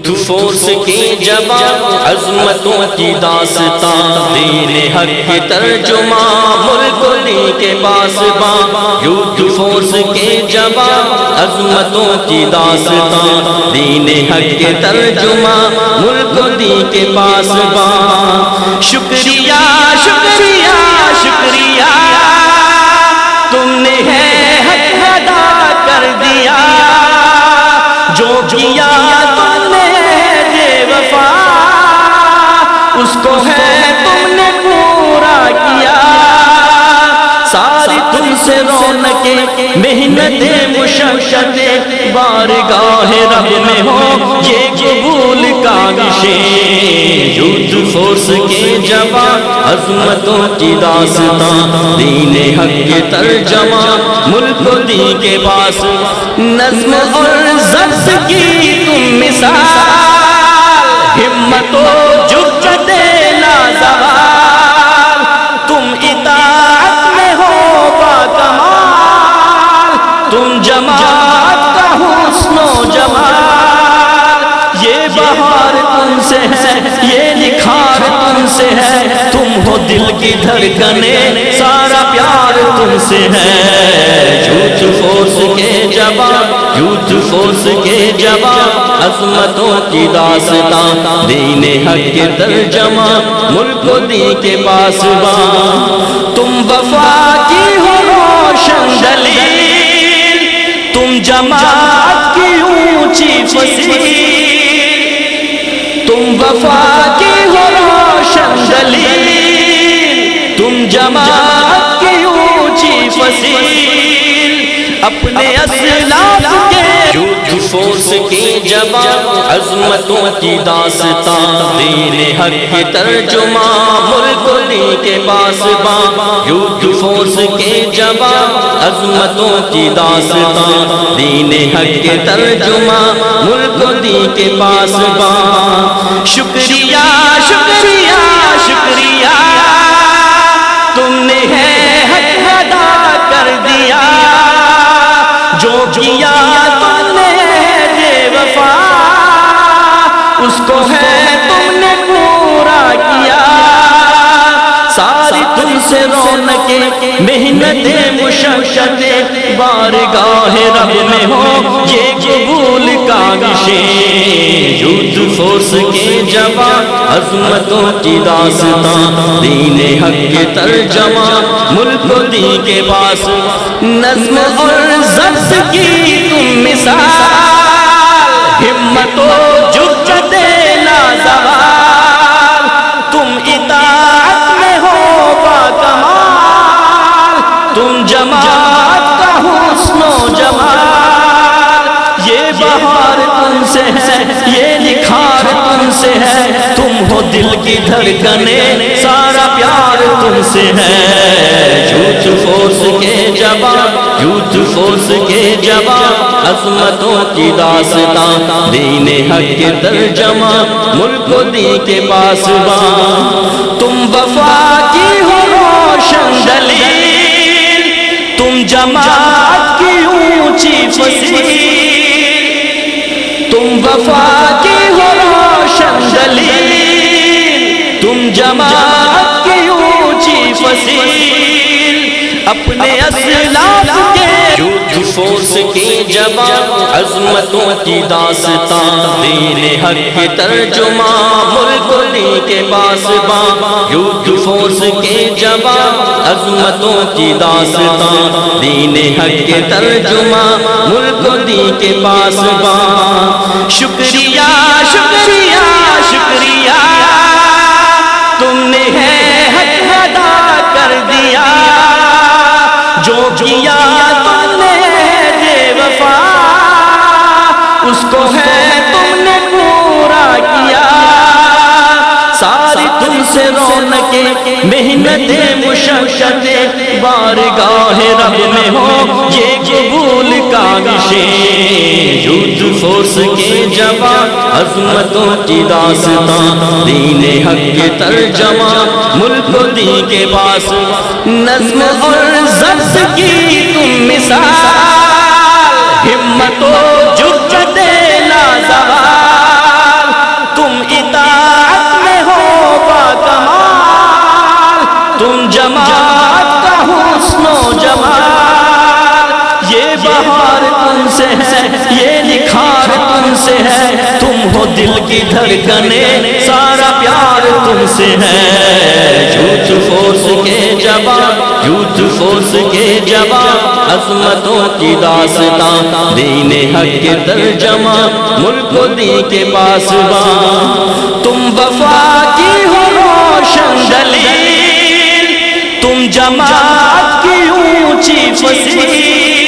Youth force کی جوان عظمتوں کی داستان، دین حق کی ترجمہ ملک لی کے پاسباں، یوتھ فورس کے جوان عظمتوں کی داستان، دین حق کے ترجمہ ملک لی کے پاسباں۔ شکریہ شکریہ شکریہ تم نے ہے حق ادا کر دیا، جو کیا تم نے بے وفا اس کو ہے تم نے پورا کیا۔ ساری تم سے رونقیں محنتیں مشقتیں بارگاہ رب میں ہو یہ قبول کاوشیں، یوتھ فورس کے جوان عظمتوں کی داستان، دین حق کے ترجمہ ملک دی کے پاس، نظم اور ضبط کی تم مثال، ہمت و جرأت لازوال، تم اطاعت میں ہو باکمال، تم جماعت کا حسن و جمال، یہ بہار تم سے ہے یہ نکھار تم سے ہے، تم ہو دل کی دھڑکنیں سارا پیار تم سے ہے۔ یوتھ فورس کے جوان یوتھ فورس کے جوان عظمتوں کی داستان، دین حق کے ترجمہ ملک دی کے پاسباں، تم وفا کی ہو روشن دلیل، تم جماعت کی اونچی فصیل، تم وفا کی ہو روشن دلیل، تم جماعت کی اونچی فصیل، اپنے اسلاف کے یوتھ فورس کی جوان عظمتوں کی داستان، دین حق کی ترجمہ ملک لی کے پاسباں، یوتھ فورس کے جوان عظمتوں کی داستان، دین حق کے ترجمہ ملک لی کے پاسباں۔ شکریہ شکریہ شکریہ تم نے ہے حق ادا کر دیا، جو کیا تم نے بے وفا اس کو ہے تم نے پورا کیا۔ ساری تم سے رونقیں محنتیں مشقتیں بارگاہ رب میں ہو یہ قبول کاوشیں، یوتھ فورس کے جوان عظمتوں کی داستان، دین حق کے ترجمہ ملک دی کے پاس، نظم اور ضبط کی تم مثال، ہمت و جرأت لازوال، تم اطاعت میں ہو باکمال، تم جماعت کا حسن و جمال، یہ بہار تم سے ہے یہ نکھار تم سے ہے، تم ہو دل کی دھڑکنیں سارا پیار تم سے ہے۔ یوتھ فورس کے جوان یوتھ فورس کے جوان عظمتوں کی داستان، دین حق کے ترجمہ ملک دی کے پاسباں، تم وفا کی ہو روشن دلیل، تم جماعت کی اونچی فصیل، تم وفا کی ہو روشن دلیل، تم جماعت کی اونچی فصیل، اپنے اسلاف کے یوتھ فورس کی جوان عظمتوں کی داستان، دین حق کی ترجمہ ملک لی کے پاسباں، یوتھ فورس کے جوان عظمتوں کی داستان، دین حق کے ترجمہ ملک لی کے پاسباں۔ شکریہ شکریہ شکریہ تم نے ہے حق ادا کر دیا، جو کیا تم نے بے وفا اس کو ہے تم نے پورا کیا۔ ساری تم سے رونقیں محنتیں مشقتیں بارگاہ رب میں ہو یہ قبول کاوشیں، یوتھ فورس کے جوان عظمتوں کی داستان، دین حق کے ترجمہ ملک دی کے پاس، نظم اور ضبط کی تم مثال، ہمت و جرأت لازوال، بہار تم سے ہے، یہ نکھار تم سے ہے، تم ہو دل کی دھڑکنیں، سارا پیار تم سے ہے۔ یوتھ فورس کے جوان، یوتھ فورس کے جوان، عظمتوں کی داستان، دین حق کے ترجمہ، ملک و دین کے پاسبان، تم وفا کی ہو روشن دلیل، تم جماعت کی اونچی فصیل،